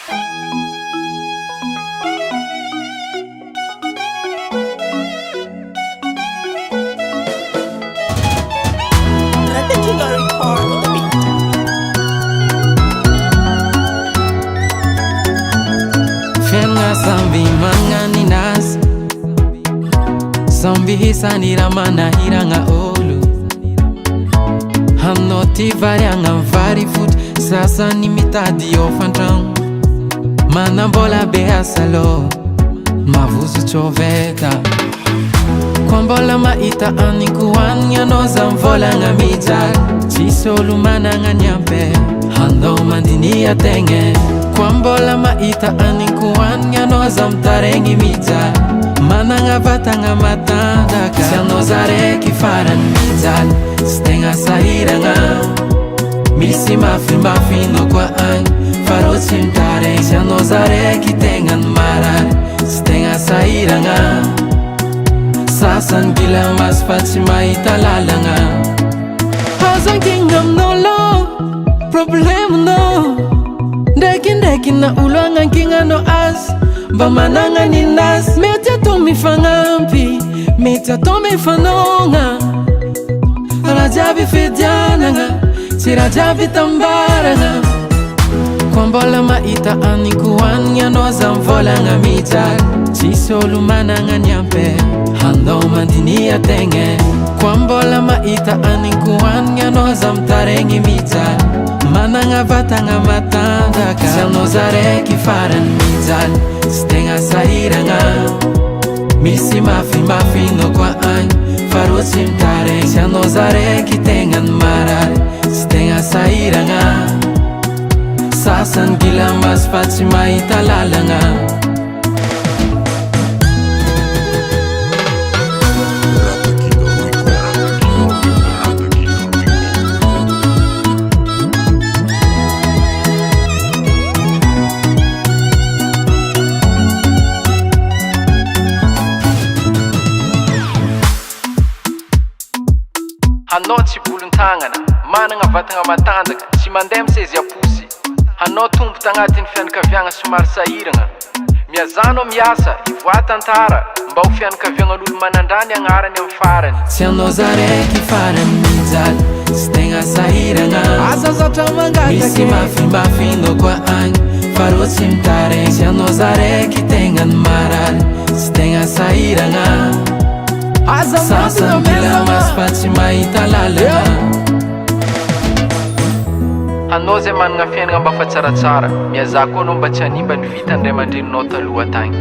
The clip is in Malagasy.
Fianga sambi manganinas Sambi hisanira manahiranga olu Hanoti varianga vari foot Sasa ni mitadi ofantrang Manambola behasalo Mavuzu choveta Kwambola maita anikuan Yanoza mvola nga mijal Chisolu mananga nyampe Hando mandini tenge Kwambola maita anikuan Yanoza mtarengi mijal Mananga batanga matandaka Sianoza ki faran mijal Stenga sahiranga Misi mafi no kwa ang Farot simtare Sianoza ki tengan marar Stenga sahiranga Sasan gila mas patsi maita lalanga Hazan kingam no lo Problem no Dekin na ulangan kinga no as Bamananga ninas Metia to mi fangampi Metia to mi fanonga Rajabi fediananga Sirajabi tambaranga Kwambola maita anikuan Yanoza mvolanga mijal Chisolu mananga nyampe Hando mandini tenge Kwambola maita anikuan Yanoza mtarengi mijal Mananga batanga matandaka Sianoza ki faran mijal Stenga sahiranga Misi mafi no kwa ang Farot simtare Sianoza ki tengan marar Stenga sahiranga Sasan gila mas patsi maita lalanga Hanao tsy bolon-tagnana managna vatagna matandaka tsy mandeha misezia posy hanao tombo tagnatin'ny fianakaviagna somary sahiragna miazano miasa ivoa tantara mba ho fianakaviagnan'olo manandrany agnarany amin'ny farany Sianoza ki faran mijal Stenga sahiragna Azazatra mangatake Misi mafi no kwa ang Farot simtare Sianoza ki tengan marar Stenga sahiragna Sasan gila mas patsi maita lalanga hanao zay managna fiainagna mba fa tsaratsara miazako anao mba tsy hanimba ny vita ndray mandreninao taloha tagny